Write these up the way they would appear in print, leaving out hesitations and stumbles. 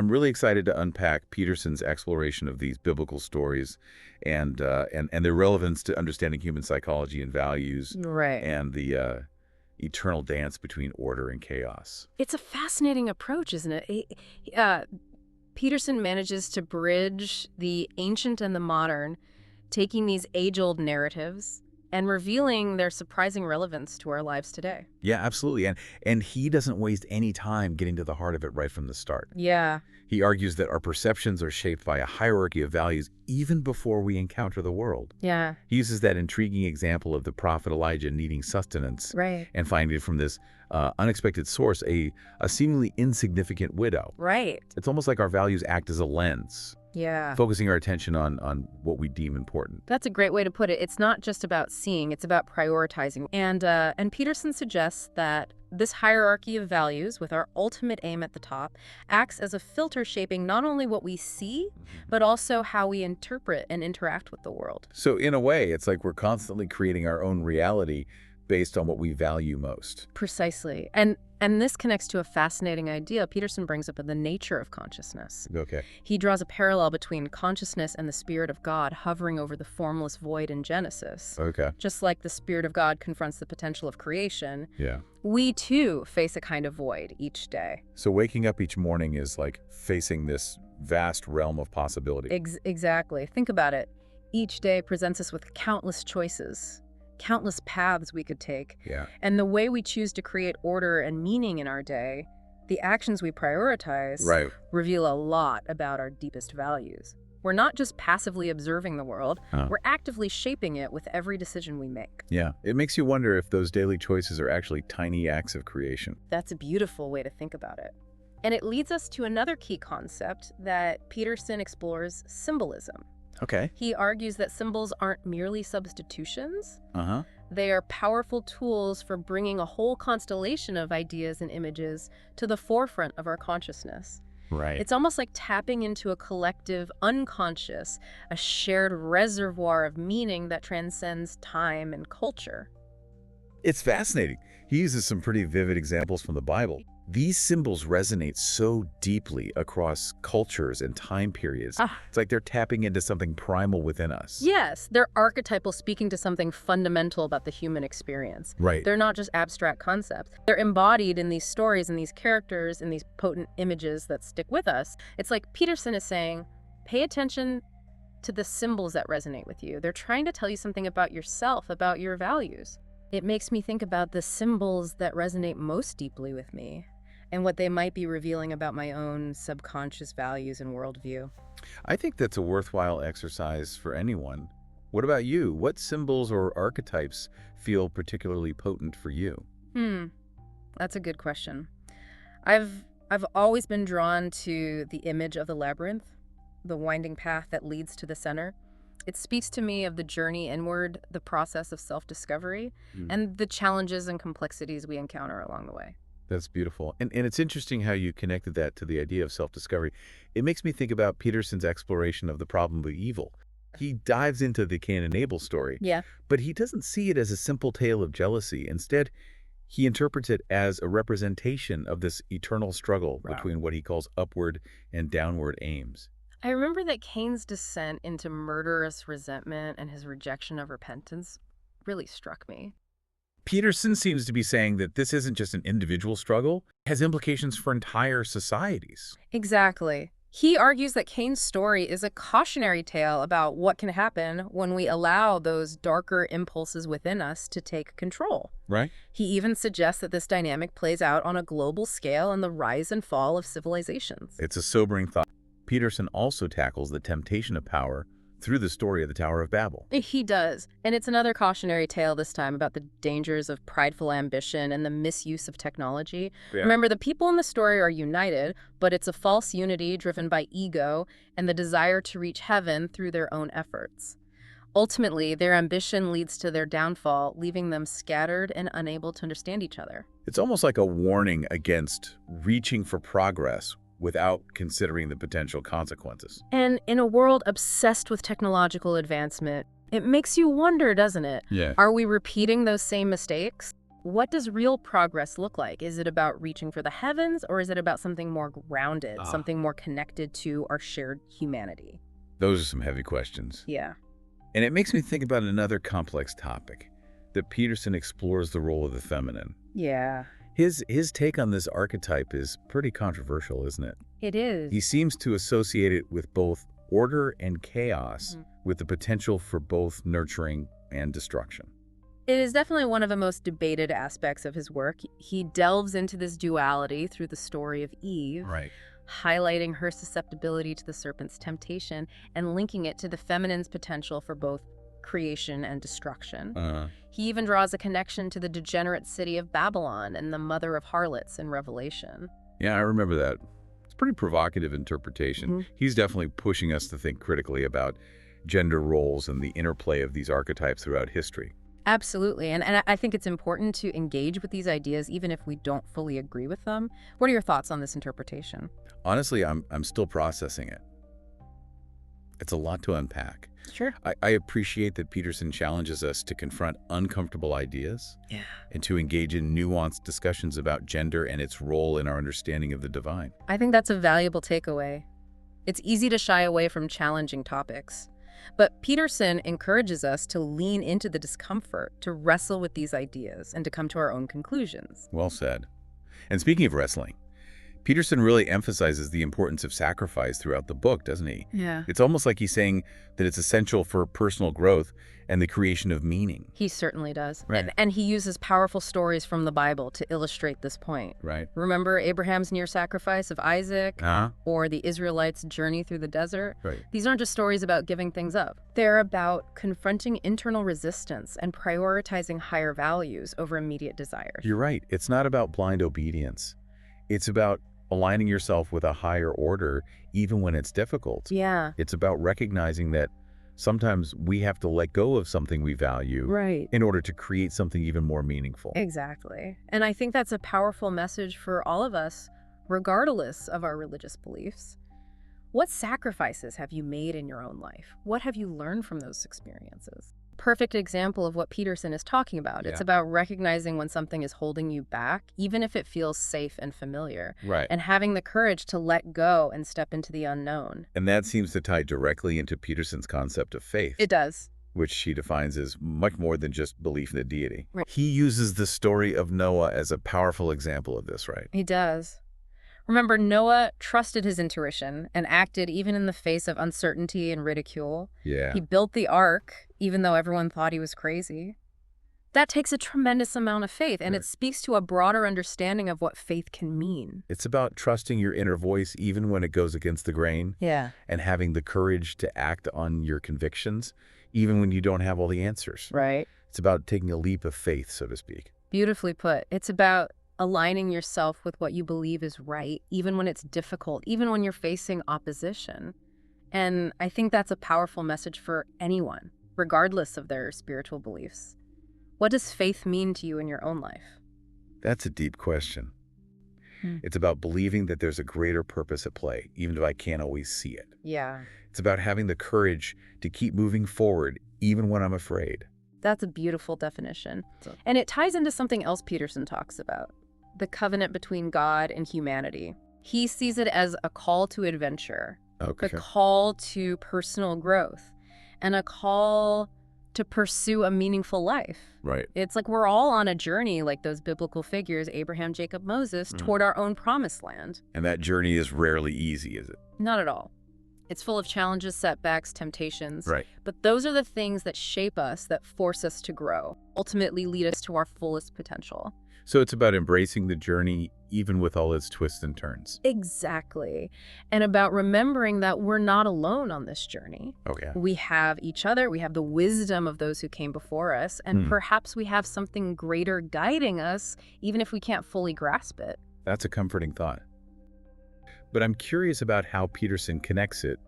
I'm really excited to unpack Peterson's exploration of these biblical stories and their relevance to understanding human psychology and values Right. and the eternal dance between order and chaos. It's a fascinating approach, isn't it? Peterson manages to bridge the ancient and the modern, taking these age-old narratives and revealing their surprising relevance to our lives today. Yeah, absolutely. And he doesn't waste any time getting to the heart of it right from the start. Yeah. He argues that our perceptions are shaped by a hierarchy of values even before we encounter the world. Yeah. He uses that intriguing example of the prophet Elijah needing sustenance Right. and finding from this unexpected source a seemingly insignificant widow. Right. It's almost like our values act as a lens, Yeah. focusing our attention on what we deem important. That's a great way to put it. It's not just about seeing, it's about prioritizing. And Peterson suggests that this hierarchy of values, with our ultimate aim at the top, acts as a filter shaping not only what we see, but also how we interpret and interact with the world. So in a way, it's like we're constantly creating our own reality based on what we value most. Precisely. And this connects to a fascinating idea Peterson brings up of the nature of consciousness. Okay. He draws a parallel between consciousness and the Spirit of God hovering over the formless void in Genesis. Okay. Just like the Spirit of God confronts the potential of creation, Yeah. we too face a kind of void each day. So waking up each morning is like facing this vast realm of possibility. Exactly. Think about it. Each day presents us with countless choices, countless paths we could take. Yeah. And the way we choose to create order and meaning in our day, the actions we prioritize, Right. reveal a lot about our deepest values. We're not just passively observing the world, we're actively shaping it with every decision we make. Yeah. It makes you wonder if those daily choices are actually tiny acts of creation. That's a beautiful way to think about it. And it leads us to another key concept that Peterson explores: symbolism. Okay. He argues that symbols aren't merely substitutions. Uh-huh. They are powerful tools for bringing a whole constellation of ideas and images to the forefront of our consciousness. Right. It's almost like tapping into a collective unconscious, a shared reservoir of meaning that transcends time and culture. It's fascinating. He uses some pretty vivid examples from the Bible. These symbols resonate so deeply across cultures and time periods. It's like they're tapping into something primal within us. Yes, they're archetypal, speaking to something fundamental about the human experience. Right. They're not just abstract concepts. They're embodied in these stories and these characters and these potent images that stick with us. It's like Peterson is saying, pay attention to the symbols that resonate with you. They're trying to tell you something about yourself, about your values. It makes me think about the symbols that resonate most deeply with me and what they might be revealing about my own subconscious values and worldview. I think that's a worthwhile exercise for anyone. What about you? What symbols or archetypes feel particularly potent for you? That's a good question. I've always been drawn to the image of the labyrinth, the winding path that leads to the center. It speaks to me of the journey inward, the process of self-discovery, and the challenges and complexities we encounter along the way. That's beautiful. And it's interesting how you connected that to the idea of self-discovery. It makes me think about Peterson's exploration of the problem of evil. He dives into the Cain and Abel story, Yeah. but he doesn't see it as a simple tale of jealousy. Instead, he interprets it as a representation of this eternal struggle between what he calls upward and downward aims. I remember that Cain's descent into murderous resentment and his rejection of repentance really struck me. Peterson seems to be saying that this isn't just an individual struggle, it has implications for entire societies. Exactly. He argues that Cain's story is a cautionary tale about what can happen when we allow those darker impulses within us to take control. Right? He even suggests that this dynamic plays out on a global scale in the rise and fall of civilizations. It's a sobering thought. Peterson also tackles the temptation of power through the story of the Tower of Babel. He does. And it's another cautionary tale this time about the dangers of prideful ambition and the misuse of technology. Yeah. Remember, the people in the story are united, but it's a false unity driven by ego and the desire to reach heaven through their own efforts. Ultimately, their ambition leads to their downfall, leaving them scattered and unable to understand each other. It's almost like a warning against reaching for progress without considering the potential consequences. And in a world obsessed with technological advancement, it makes you wonder, doesn't it? Yeah. Are we repeating those same mistakes? What does real progress look like? Is it about reaching for the heavens, or is it about something more grounded, something more connected to our shared humanity? Those are some heavy questions. Yeah. And it makes me think about another complex topic, that Peterson explores the role of the feminine. Yeah. His take on this archetype is pretty controversial, isn't it? It is. He seems to associate it with both order and chaos, with the potential for both nurturing and destruction. It is definitely one of the most debated aspects of his work. He delves into this duality through the story of Eve, Right. highlighting her susceptibility to the serpent's temptation and linking it to the feminine's potential for both creation and destruction. He even draws a connection to the degenerate city of Babylon and the mother of harlots in Revelation. Yeah, I remember that. It's a pretty provocative interpretation. He's definitely pushing us to think critically about gender roles and the interplay of these archetypes throughout history. Absolutely. And I think it's important to engage with these ideas even if we don't fully agree with them. What are your thoughts on this interpretation? Honestly, I'm still processing it. It's a lot to unpack. Sure. I appreciate that Peterson challenges us to confront uncomfortable ideas and to engage in nuanced discussions about gender and its role in our understanding of the divine. I think that's a valuable takeaway. It's easy to shy away from challenging topics. But Peterson encourages us to lean into the discomfort, to wrestle with these ideas, and to come to our own conclusions. Well said. And speaking of wrestling, Peterson really emphasizes the importance of sacrifice throughout the book, doesn't he? Yeah. It's almost like he's saying that it's essential for personal growth and the creation of meaning. He certainly does. Right. And he uses powerful stories from the Bible to illustrate this point. Right. Remember Abraham's near sacrifice of Isaac or the Israelites' journey through the desert? Right. These aren't just stories about giving things up. They're about confronting internal resistance and prioritizing higher values over immediate desires. You're right. It's not about blind obedience. It's about aligning yourself with a higher order, even when it's difficult. Yeah. It's about recognizing that sometimes we have to let go of something we value in order to create something even more meaningful. Exactly. And I think that's a powerful message for all of us, regardless of our religious beliefs. What sacrifices have you made in your own life? What have you learned from those experiences? Perfect example of what Peterson is talking about. It's about recognizing when something is holding you back, even if it feels safe and familiar, and having the courage to let go and step into the unknown. And that seems to tie directly into Peterson's concept of faith. It does. Which he defines as much more than just belief in a deity. Right. He uses the story of Noah as a powerful example of this, right? He does. Remember, Noah trusted his intuition and acted even in the face of uncertainty and ridicule. Yeah. He built the ark, even though everyone thought he was crazy. That takes a tremendous amount of faith, and it speaks to a broader understanding of what faith can mean. It's about trusting your inner voice even when it goes against the grain. Yeah. And having the courage to act on your convictions, even when you don't have all the answers. Right. It's about taking a leap of faith, so to speak. Beautifully put. It's about aligning yourself with what you believe is right, even when it's difficult, even when you're facing opposition. And I think that's a powerful message for anyone, regardless of their spiritual beliefs. What does faith mean to you in your own life? That's a deep question. It's about believing that there's a greater purpose at play, even if I can't always see it. Yeah. It's about having the courage to keep moving forward, even when I'm afraid. That's a beautiful definition. And it ties into something else Peterson talks about, the covenant between God and humanity. He sees it as a call to adventure, a call to personal growth, and a call to pursue a meaningful life. Right. It's like we're all on a journey, like those biblical figures, Abraham, Jacob, Moses, toward our own promised land. And that journey is rarely easy, is it? Not at all. It's full of challenges, setbacks, temptations. Right. But those are the things that shape us, that force us to grow, ultimately lead us to our fullest potential. So it's about embracing the journey, even with all its twists and turns. Exactly. And about remembering that we're not alone on this journey. Okay. We have each other. We have the wisdom of those who came before us. And perhaps we have something greater guiding us, even if we can't fully grasp it. That's a comforting thought. But I'm curious about how Peterson connects it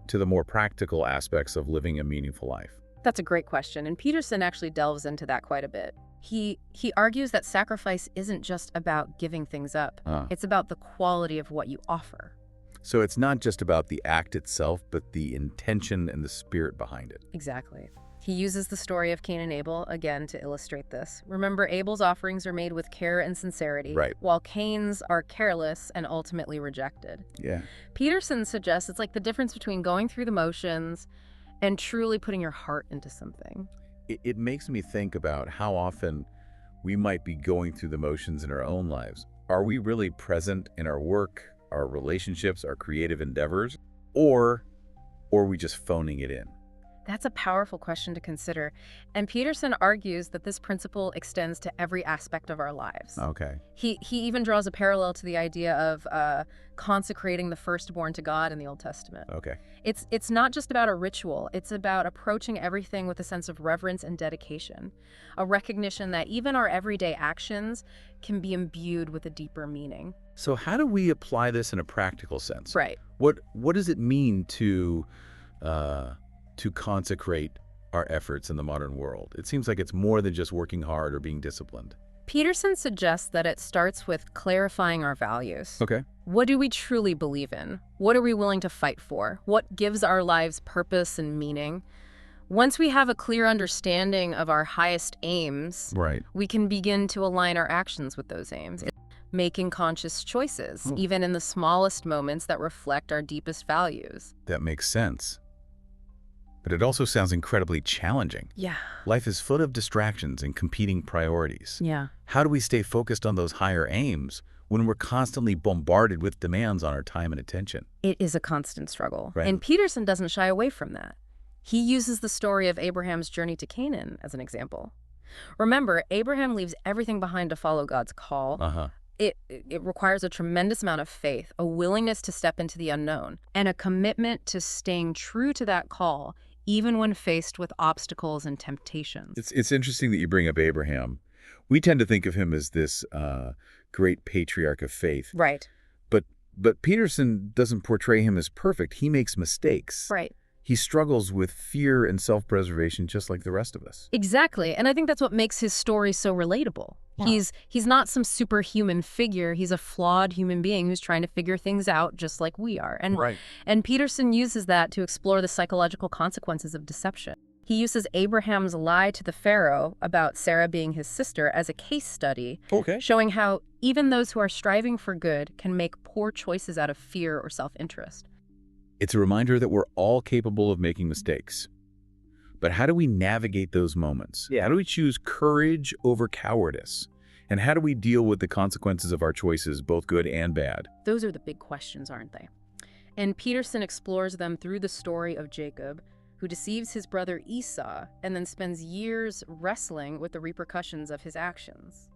to the more practical aspects of living a meaningful life. That's a great question. And Peterson actually delves into that quite a bit. He argues that sacrifice isn't just about giving things up. It's about the quality of what you offer. So it's not just about the act itself, but the intention and the spirit behind it. Exactly. He uses the story of Cain and Abel, again, to illustrate this. Remember, Abel's offerings are made with care and sincerity, Right. while Cain's are careless and ultimately rejected. Yeah. Peterson suggests it's like the difference between going through the motions and truly putting your heart into something. It makes me think about how often we might be going through the motions in our own lives. Are we really present in our work, our relationships, our creative endeavors, or are we just phoning it in? That's a powerful question to consider. And Peterson argues that this principle extends to every aspect of our lives. Okay. He even draws a parallel to the idea of consecrating the firstborn to God in the Old Testament. Okay. It's not just about a ritual. It's about approaching everything with a sense of reverence and dedication, a recognition that even our everyday actions can be imbued with a deeper meaning. So how do we apply this in a practical sense? Right. What does it mean to consecrate our efforts in the modern world? It seems like it's more than just working hard or being disciplined. Peterson suggests that it starts with clarifying our values. Okay. What do we truly believe in? What are we willing to fight for? What gives our lives purpose and meaning? Once we have a clear understanding of our highest aims, Right. we can begin to align our actions with those aims, making conscious choices, even in the smallest moments that reflect our deepest values. That makes sense. But it also sounds incredibly challenging. Yeah. Life is full of distractions and competing priorities. Yeah. How do we stay focused on those higher aims when we're constantly bombarded with demands on our time and attention? It is a constant struggle. Right. And Peterson doesn't shy away from that. He uses the story of Abraham's journey to Canaan as an example. Remember, Abraham leaves everything behind to follow God's call. Uh-huh. It requires a tremendous amount of faith, a willingness to step into the unknown, and a commitment to staying true to that call, even when faced with obstacles and temptations. It's interesting that you bring up Abraham. We tend to think of him as this great patriarch of faith. Right. But Peterson doesn't portray him as perfect. He makes mistakes. Right. He struggles with fear and self-preservation just like the rest of us. Exactly. And I think that's what makes his story so relatable. Yeah. He's not some superhuman figure. He's a flawed human being who's trying to figure things out just like we are. And Peterson uses that to explore the psychological consequences of deception. He uses Abraham's lie to the Pharaoh about Sarah being his sister as a case study, showing how even those who are striving for good can make poor choices out of fear or self-interest. It's a reminder that we're all capable of making mistakes. But how do we navigate those moments? How do we choose courage over cowardice? And how do we deal with the consequences of our choices, both good and bad? Those are the big questions, aren't they? And Peterson explores them through the story of Jacob, who deceives his brother Esau and then spends years wrestling with the repercussions of his actions.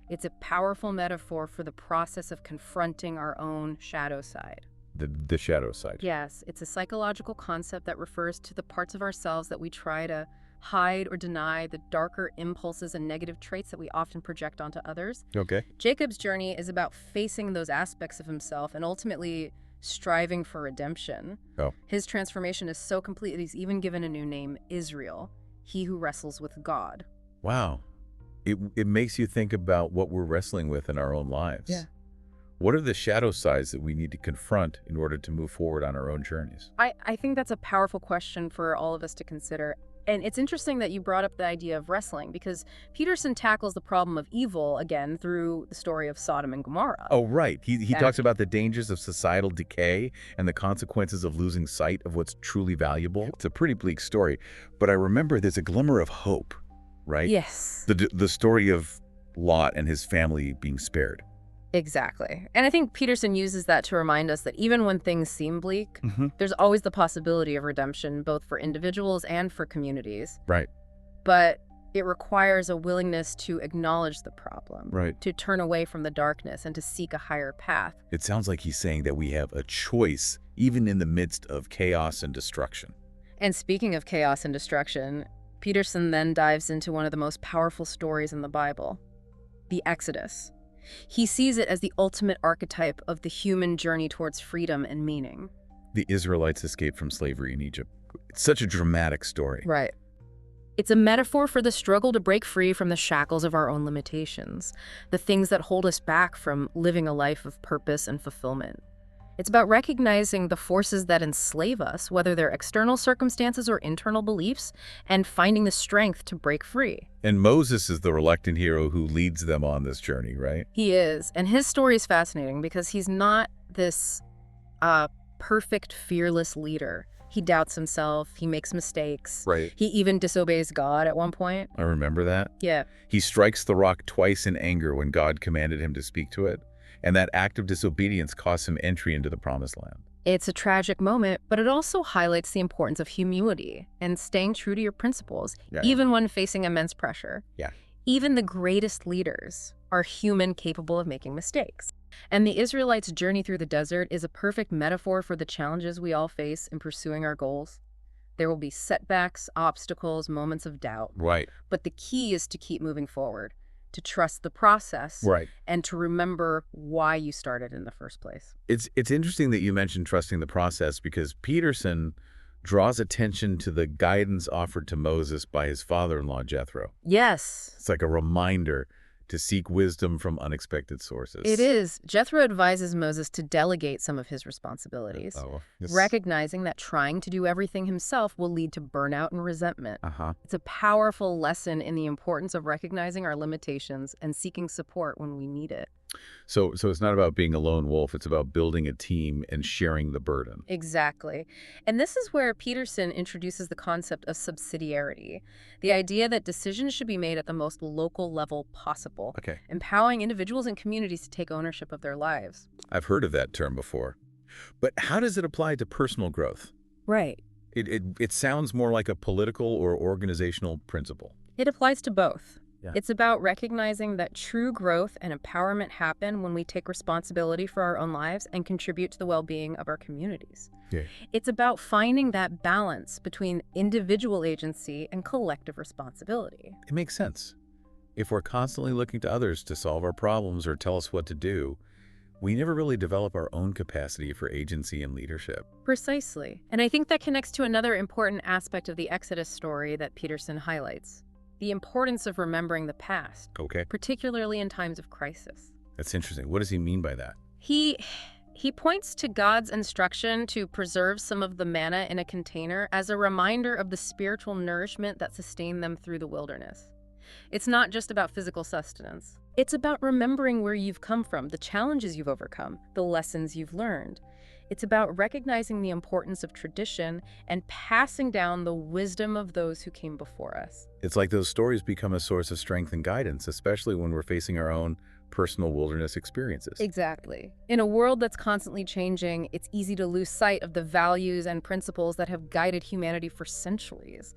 It's a powerful metaphor for the process of confronting our own shadow side. The shadow side. Yes, it's a psychological concept that refers to the parts of ourselves that we try to hide or deny, the darker impulses and negative traits that we often project onto others. Okay. Jacob's journey is about facing those aspects of himself and ultimately striving for redemption. His transformation is so complete that he's even given a new name, Israel, he who wrestles with God. Wow. It makes you think about what we're wrestling with in our own lives. Yeah. What are the shadow sides that we need to confront in order to move forward on our own journeys? I think that's a powerful question for all of us to consider. And it's interesting that you brought up the idea of wrestling, because Peterson tackles the problem of evil, again, through the story of Sodom and Gomorrah. Oh, right. He talks about the dangers of societal decay and the consequences of losing sight of what's truly valuable. It's a pretty bleak story, but I remember there's a glimmer of hope, right? Yes. The story of Lot and his family being spared. Exactly. And I think Peterson uses that to remind us that even when things seem bleak, there's always the possibility of redemption, both for individuals and for communities. Right. But it requires a willingness to acknowledge the problem, right, to turn away from the darkness and to seek a higher path. It sounds like he's saying that we have a choice even in the midst of chaos and destruction. And speaking of chaos and destruction, Peterson then dives into one of the most powerful stories in the Bible, the Exodus. He sees it as the ultimate archetype of the human journey towards freedom and meaning. The Israelites escaped from slavery in Egypt. It's such a dramatic story. Right. It's a metaphor for the struggle to break free from the shackles of our own limitations, the things that hold us back from living a life of purpose and fulfillment. It's about recognizing the forces that enslave us, whether they're external circumstances or internal beliefs, and finding the strength to break free. And Moses is the reluctant hero who leads them on this journey, right? He is. And his story is fascinating because he's not this perfect, fearless leader. He doubts himself. He makes mistakes. Right. He even disobeys God at one point. I remember that. Yeah. He strikes the rock twice in anger when God commanded him to speak to it. And that act of disobedience costs him entry into the promised land. It's a tragic moment, but it also highlights the importance of humility and staying true to your principles, even when facing immense pressure. Yeah. Even the greatest leaders are human, capable of making mistakes. And the Israelites' journey through the desert is a perfect metaphor for the challenges we all face in pursuing our goals. There will be setbacks, obstacles, moments of doubt. Right. But the key is to keep moving forward, to trust the process, and to remember why you started in the first place. It's interesting that you mentioned trusting the process, because Peterson draws attention to the guidance offered to Moses by his father-in-law, Jethro. Yes. It's like a reminder to seek wisdom from unexpected sources. It is. Jethro advises Moses to delegate some of his responsibilities, recognizing that trying to do everything himself will lead to burnout and resentment. It's a powerful lesson in the importance of recognizing our limitations and seeking support when we need it. So it's not about being a lone wolf. It's about building a team and sharing the burden. Exactly. And this is where Peterson introduces the concept of subsidiarity, the idea that decisions should be made at the most local level possible, empowering individuals and communities to take ownership of their lives. I've heard of that term before. But how does it apply to personal growth? Right. It sounds more like a political or organizational principle. It applies to both. It's about recognizing that true growth and empowerment happen when we take responsibility for our own lives and contribute to the well-being of our communities. It's about finding that balance between individual agency and collective responsibility. It makes sense. If we're constantly looking to others to solve our problems or tell us what to do, we never really develop our own capacity for agency and leadership. Precisely. And I think that connects to another important aspect of the Exodus story that Peterson highlights: the importance of remembering the past, particularly in times of crisis. That's interesting. What does he mean by that? He points to God's instruction to preserve some of the manna in a container as a reminder of the spiritual nourishment that sustained them through the wilderness. It's not just about physical sustenance. It's about remembering where you've come from, the challenges you've overcome, the lessons you've learned. It's about recognizing the importance of tradition and passing down the wisdom of those who came before us. It's like those stories become a source of strength and guidance, especially when we're facing our own personal wilderness experiences. Exactly. In a world that's constantly changing, it's easy to lose sight of the values and principles that have guided humanity for centuries.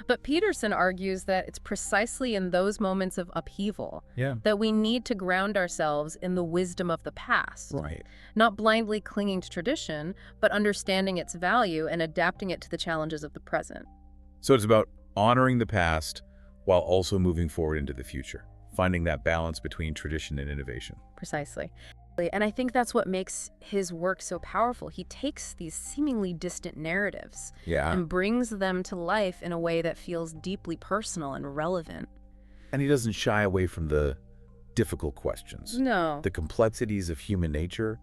But Peterson argues that it's precisely in those moments of upheaval that we need to ground ourselves in the wisdom of the past. Not blindly clinging to tradition, but understanding its value and adapting it to the challenges of the present. So it's about honoring the past while also moving forward into the future, finding that balance between tradition and innovation. Precisely. And I think that's what makes his work so powerful. He takes these seemingly distant narratives and brings them to life in a way that feels deeply personal and relevant. And he doesn't shy away from the difficult questions. No. The complexities of human nature,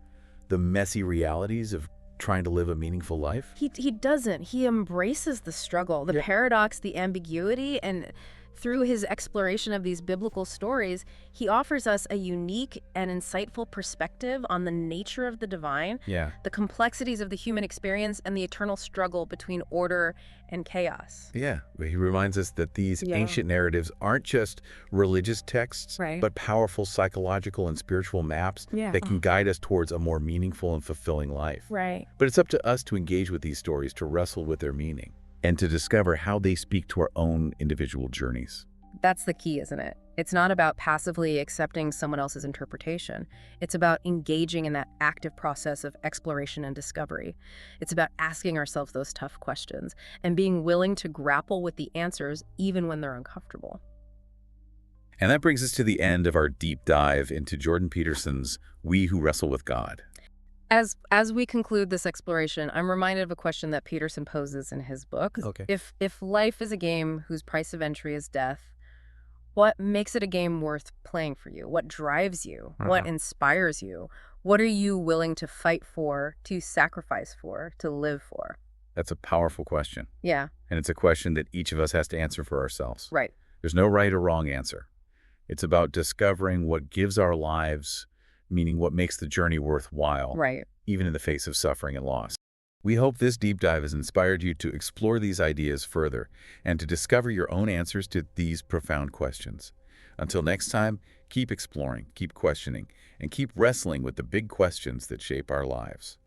the messy realities of trying to live a meaningful life. He doesn't. He embraces the struggle, the paradox, the ambiguity, and through his exploration of these biblical stories, he offers us a unique and insightful perspective on the nature of the divine, the complexities of the human experience, and the eternal struggle between order and chaos. He reminds us that these ancient narratives aren't just religious texts, but powerful psychological and spiritual maps that can guide us towards a more meaningful and fulfilling life. But it's up to us to engage with these stories, to wrestle with their meaning, and to discover how they speak to our own individual journeys. That's the key, isn't it? It's not about passively accepting someone else's interpretation. It's about engaging in that active process of exploration and discovery. It's about asking ourselves those tough questions and being willing to grapple with the answers even when they're uncomfortable. And that brings us to the end of our deep dive into Jordan Peterson's We Who Wrestle with God. As we conclude this exploration, I'm reminded of a question that Peterson poses in his book. If life is a game whose price of entry is death, what makes it a game worth playing for you? What drives you? What inspires you? What are you willing to fight for, to sacrifice for, to live for? That's a powerful question. Yeah, And it's a question that each of us has to answer for ourselves. right. There's no right or wrong answer. It's about discovering what gives our lives, meaning what makes the journey worthwhile, Right. even in the face of suffering and loss. We hope this deep dive has inspired you to explore these ideas further and to discover your own answers to these profound questions. Until next time, keep exploring, keep questioning, and keep wrestling with the big questions that shape our lives.